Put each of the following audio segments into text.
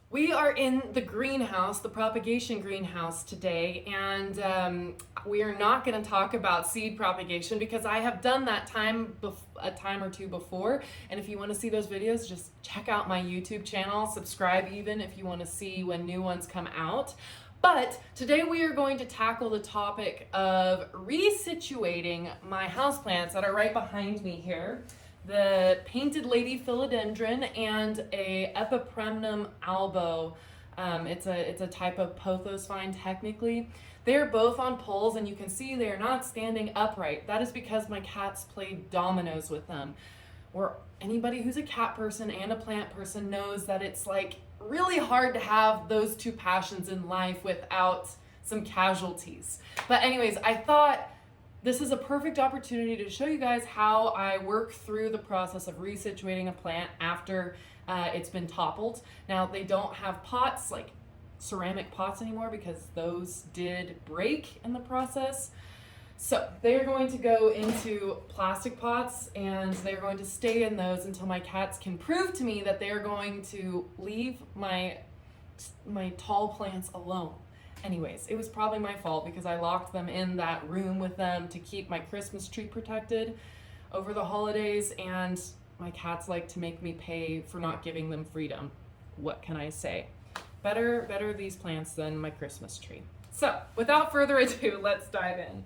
We are in the greenhouse, the propagation greenhouse today, and we are not going to talk about seed propagation because I have done that a time or two before. And if you want to see those videos, just check out my YouTube channel, subscribe even if you want to see when new ones come out. But today we are going to tackle the topic of resituating my houseplants that are right behind me here. The painted lady philodendron and a epipremnum albo. It's a type of pothos vine technically. They're both on poles and you can see they are not standing upright. That is because my cats played dominoes with them. Or anybody who's a cat person and a plant person knows that it's like really hard to have those two passions in life without some casualties. But anyways, I thought this is a perfect opportunity to show you guys how I work through the process of resituating a plant after it's been toppled. Now, they don't have pots, like ceramic pots anymore, because those did break in the process. So they're going to go into plastic pots and they're going to stay in those until my cats can prove to me that they're going to leave my tall plants alone. Anyways, it was probably my fault because I locked them in that room with them to keep my Christmas tree protected over the holidays, and my cats like to make me pay for not giving them freedom. What can I say? Better these plants than my Christmas tree. So, without further ado, let's dive in.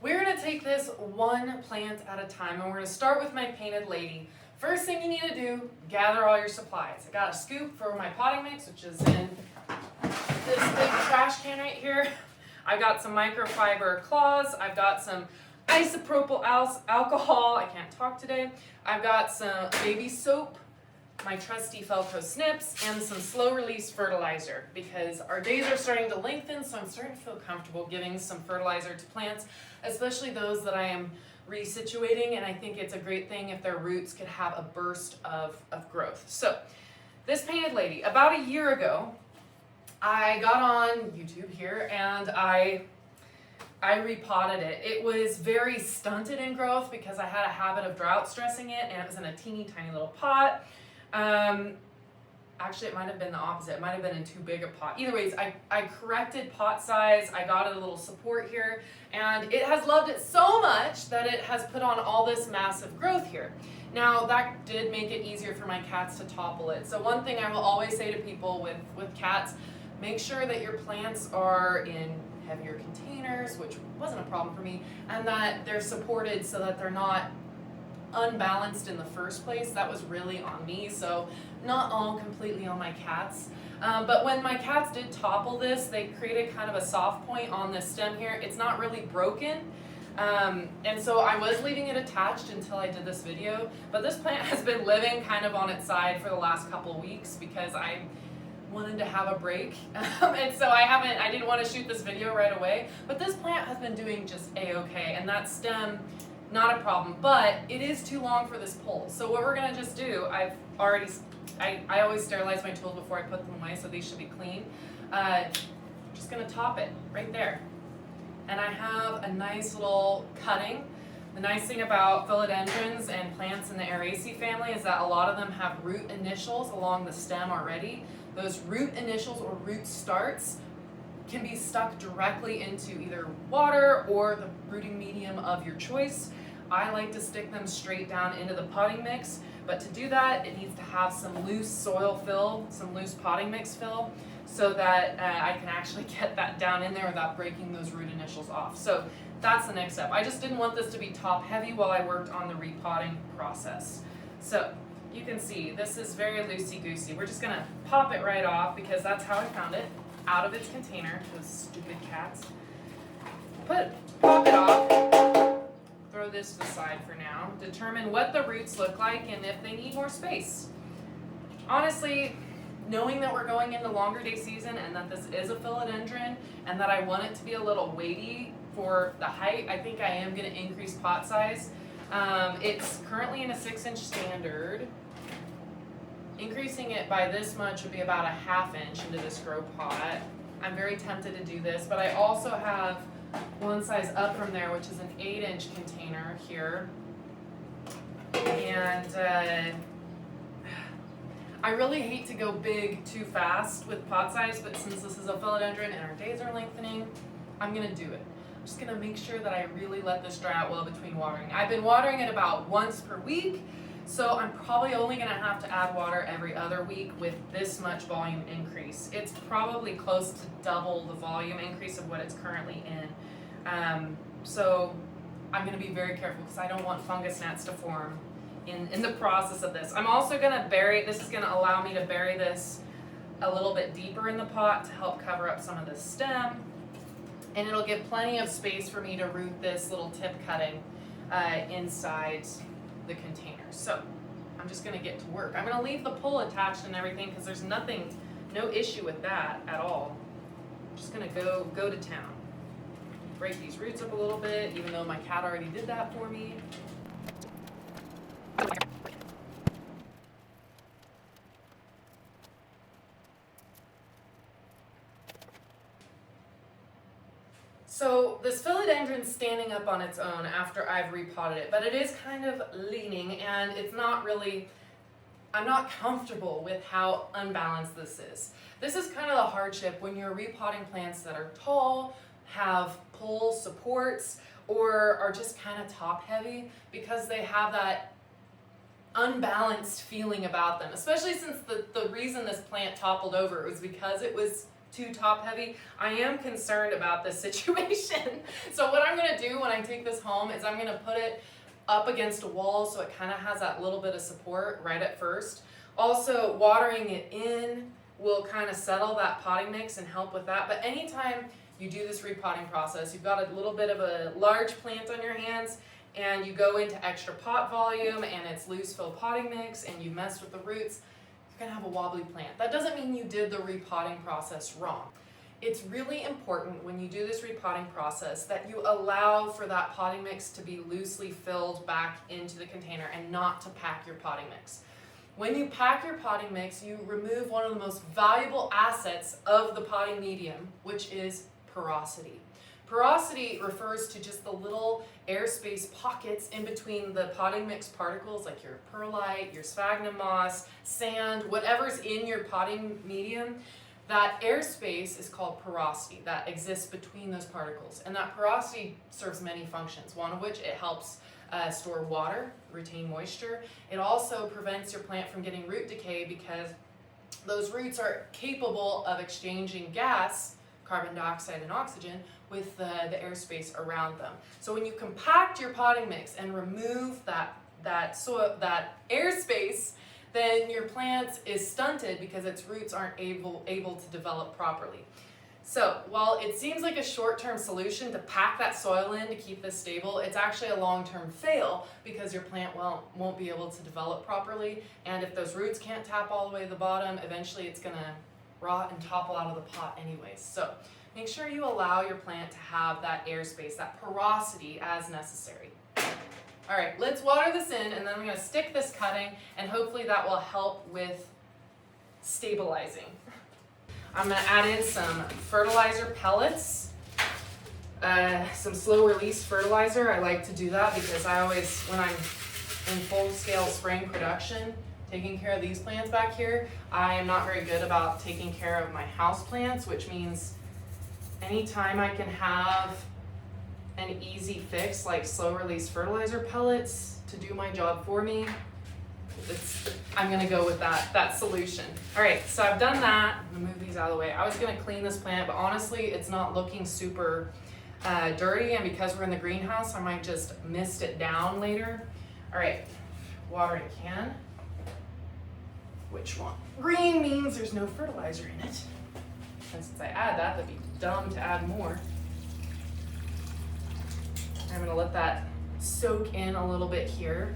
We're gonna take this one plant at a time, and we're gonna start with my painted lady. First thing you need to do, gather all your supplies. I got a scoop for my potting mix, which is in this big trash can right here. I got some microfiber cloths. I've got some isopropyl alcohol. I can't talk today. I've got some baby soap, my trusty Felco snips, and some slow release fertilizer because our days are starting to lengthen, so I'm starting to feel comfortable giving some fertilizer to plants, especially those that I am resituating, and I think it's a great thing if their roots could have a burst of growth. So this painted lady, about a year ago, I got on YouTube here and I repotted it. It was very stunted in growth because I had a habit of drought stressing it, and it was in a teeny tiny little pot. Actually, it might have been the opposite. It might have been in too big a pot. Either ways, I corrected pot size. I got it a little support here, and it has loved it so much that it has put on all this massive growth here. Now, that did make it easier for my cats to topple it. So one thing I will always say to people with cats, make sure that your plants are in heavier containers, which wasn't a problem for me, and that they're supported so that they're not unbalanced in the first place. That was really on me, so not all completely on my cats. But when my cats did topple this, they created kind of a soft point on this stem here. It's not really broken, and so I was leaving it attached until I did this video, but this plant has been living kind of on its side for the last couple weeks because I wanted to have a break, and so I didn't want to shoot this video right away, but this plant has been doing just a-okay, and that stem, not a problem, but it is too long for this pole. So what we're gonna just do, I always sterilize my tools before I put them away, so these should be clean. Just gonna top it right there. And I have a nice little cutting. The nice thing about philodendrons and plants in the Araceae family is that a lot of them have root initials along the stem already. Those root initials or root starts can be stuck directly into either water or the rooting medium of your choice. I like to stick them straight down into the potting mix, but to do that, it needs to have some loose soil fill, some loose potting mix fill, so that I can actually get that down in there without breaking those root initials off. So that's the next step. I just didn't want this to be top heavy while I worked on the repotting process. So you can see this is very loosey-goosey. We're just gonna pop it right off because that's how I found it, out of its container, those stupid cats. Pop it off, throw this to the side for now, determine what the roots look like and if they need more space. Honestly, knowing that we're going into longer day season and that this is a philodendron and that I want it to be a little weighty for the height, I think I am gonna increase pot size. It's currently in a 6-inch standard. Increasing it by this much would be about a 1/2 inch into this grow pot. I'm very tempted to do this, but I also have one size up from there, which is an 8-inch container here. And I really hate to go big too fast with pot size, but since this is a philodendron and our days are lengthening, I'm gonna do it. I'm just gonna make sure that I really let this dry out well between watering. I've been watering it about once per week, so I'm probably only gonna have to add water every other week with this much volume increase. It's probably close to double the volume increase of what it's currently in. So I'm gonna be very careful because I don't want fungus gnats to form in the process of this. I'm also gonna this is gonna allow me to bury this a little bit deeper in the pot to help cover up some of the stem. And it'll give plenty of space for me to root this little tip cutting inside the container. So I'm just gonna get to work. I'm gonna leave the pole attached and everything because there's no issue with that at all. I'm just gonna go to town. Break these roots up a little bit, even though my cat already did that for me. So this philodendron's standing up on its own after I've repotted it, but it is kind of leaning and it's not really, I'm not comfortable with how unbalanced this is. This is kind of the hardship when you're repotting plants that are tall, have pole supports, or are just kind of top heavy because they have that unbalanced feeling about them, especially since the reason this plant toppled over was because it was too top heavy. I am concerned about this situation. So what I'm gonna do when I take this home is I'm gonna put it up against a wall so it kind of has that little bit of support right at first. Also, watering it in will kind of settle that potting mix and help with that. But anytime you do this repotting process, you've got a little bit of a large plant on your hands and you go into extra pot volume and it's loose fill potting mix and you mess with the roots, you're gonna have a wobbly plant. That doesn't mean you did the repotting process wrong. It's really important when you do this repotting process that you allow for that potting mix to be loosely filled back into the container and not to pack your potting mix. When you pack your potting mix, you remove one of the most valuable assets of the potting medium, which is porosity. Porosity refers to just the little airspace pockets in between the potting mix particles like your perlite, your sphagnum moss, sand, whatever's in your potting medium. That airspace is called porosity that exists between those particles. And that porosity serves many functions, one of which it helps store water, retain moisture. It also prevents your plant from getting root decay because those roots are capable of exchanging gas, carbon dioxide and oxygen, with the airspace around them. So when you compact your potting mix and remove that airspace, then your plant is stunted because its roots aren't able to develop properly. So while it seems like a short-term solution to pack that soil in to keep this stable, it's actually a long-term fail because your plant won't be able to develop properly, and if those roots can't tap all the way to the bottom, eventually it's gonna rot and topple out of the pot anyways. So make sure you allow your plant to have that airspace, that porosity as necessary. All right, let's water this in and then I'm gonna stick this cutting and hopefully that will help with stabilizing. I'm gonna add in some fertilizer pellets, some slow release fertilizer. I like to do that because I always, when I'm in full scale spraying production, taking care of these plants back here, I am not very good about taking care of my house plants, which means anytime I can have an easy fix like slow release fertilizer pellets to do my job for me, I'm gonna go with that solution. All right, so I've done that. I'm gonna move these out of the way. I was gonna clean this plant, but honestly, it's not looking super dirty, and because we're in the greenhouse, I might just mist it down later. All right, watering can. Which one? Green means there's no fertilizer in it. And since I add that, that'd be dumb to add more. I'm gonna let that soak in a little bit here.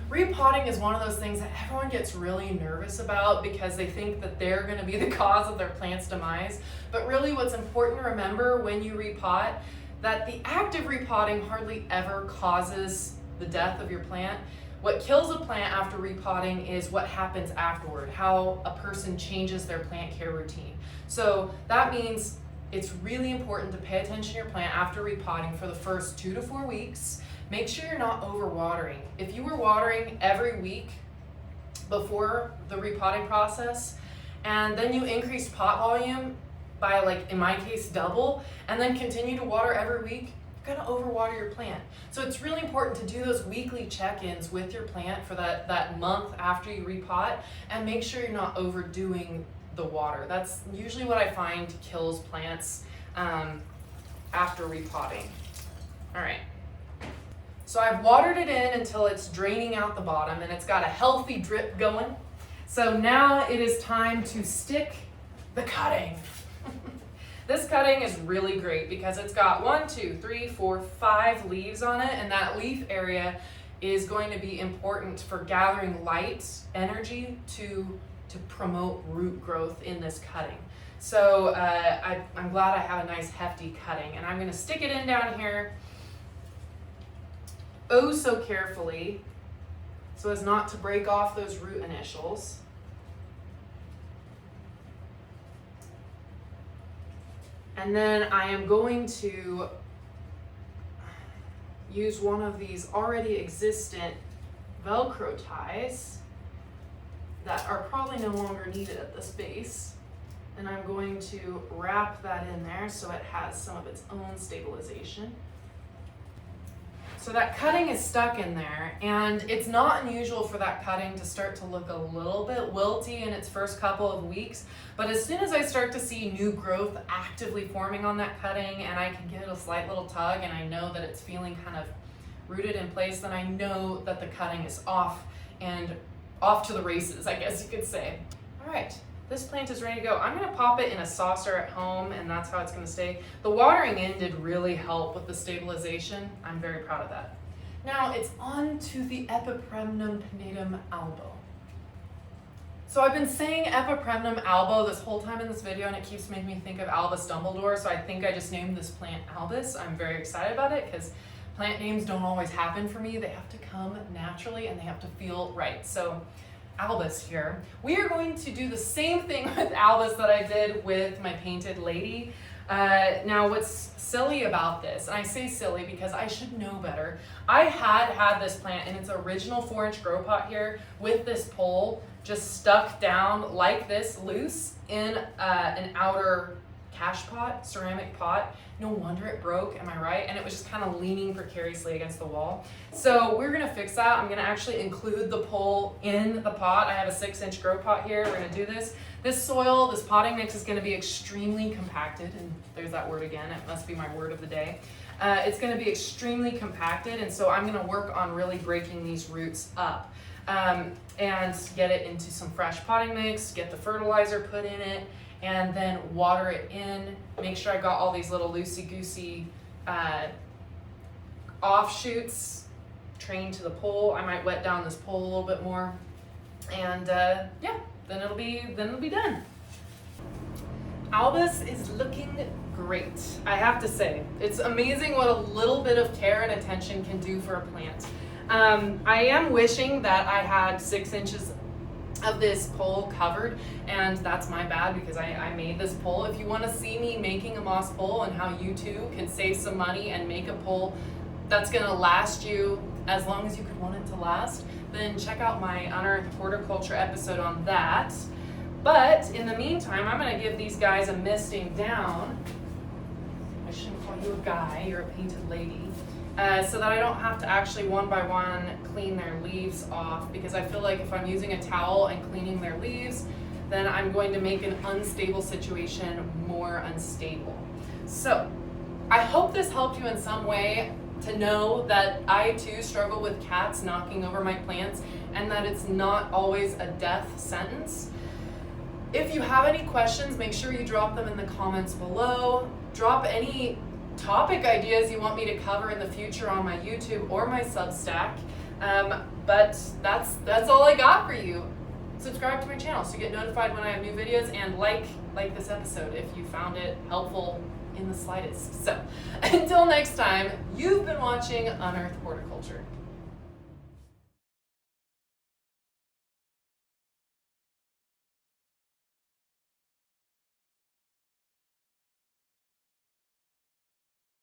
Repotting is one of those things that everyone gets really nervous about because they think that they're gonna be the cause of their plant's demise. But really what's important to remember when you repot, that the act of repotting hardly ever causes the death of your plant. What kills a plant after repotting is what happens afterward, how a person changes their plant care routine. So that means it's really important to pay attention to your plant after repotting for the first 2 to 4 weeks. Make sure you're not overwatering. If you were watering every week, before the repotting process, and then you increase pot volume by, like in my case, double, and then continue to water every week, you're gonna overwater your plant. So it's really important to do those weekly check-ins with your plant for that month after you repot, and make sure you're not overdoing the water. That's usually what I find kills plants after repotting. All right. So I've watered it in until it's draining out the bottom and it's got a healthy drip going. So now it is time to stick the cutting. This cutting is really great because it's got 1, 2, 3, 4, 5 leaves on it, and that leaf area is going to be important for gathering light energy to promote root growth in this cutting. So I'm glad I have a nice hefty cutting, and I'm gonna stick it in down here oh so carefully so as not to break off those root initials. And then I am going to use one of these already existent Velcro ties that are probably no longer needed at this base. And I'm going to wrap that in there so it has some of its own stabilization. So that cutting is stuck in there, and it's not unusual for that cutting to start to look a little bit wilty in its first couple of weeks, but as soon as I start to see new growth actively forming on that cutting, and I can give it a slight little tug, and I know that it's feeling kind of rooted in place, then I know that the cutting is off and off to the races, I guess you could say. All right. This plant is ready to go. I'm gonna pop it in a saucer at home, and that's how it's gonna stay. The watering in did really help with the stabilization. I'm very proud of that. Now it's on to the Epipremnum pinnatum albo. So I've been saying Epipremnum albo this whole time in this video, and it keeps making me think of Albus Dumbledore, so I think I just named this plant Albus. I'm very excited about it because plant names don't always happen for me. They have to come naturally and they have to feel right. So Albus here. We are going to do the same thing with Albus that I did with my painted lady. Now what's silly about this, and I say silly because I should know better, I had this plant in its original 4-inch grow pot here with this pole just stuck down like this loose in an outer cache pot, ceramic pot. No wonder it broke, am I right? And it was just kind of leaning precariously against the wall. So we're gonna fix that. I'm gonna actually include the pole in the pot. I have a 6-inch grow pot here. We're gonna do this. This soil, this potting mix is gonna be extremely compacted, and there's that word again, it must be my word of the day. It's gonna be extremely compacted, and so I'm gonna work on really breaking these roots up and get it into some fresh potting mix, get the fertilizer put in it, and then water it in. Make sure I got all these little loosey-goosey offshoots trained to the pole. I might wet down this pole a little bit more, and yeah, then it'll be done. Albus is looking great, I have to say. It's amazing what a little bit of care and attention can do for a plant. I am wishing that I had 6 inches of this pole covered, and that's my bad because I made this pole. If you want to see me making a moss pole and how you too can save some money and make a pole that's going to last you as long as you could want it to last, then check out my Unearth Horticulture episode on that. But in the meantime, I'm going to give these guys a misting down. I shouldn't call you a guy, you're a painted lady. So that I don't have to actually one by one clean their leaves off, because I feel like if I'm using a towel and cleaning their leaves, then I'm going to make an unstable situation more unstable. So I hope this helped you in some way to know that I too struggle with cats knocking over my plants, and that it's not always a death sentence. If you have any questions, make sure you drop them in the comments below. Drop any topic ideas you want me to cover in the future on my YouTube or my Substack. But that's all I got for you. Subscribe to my channel so you get notified when I have new videos, and like this episode if you found it helpful in the slightest. So until next time, you've been watching Unearth Horticulture.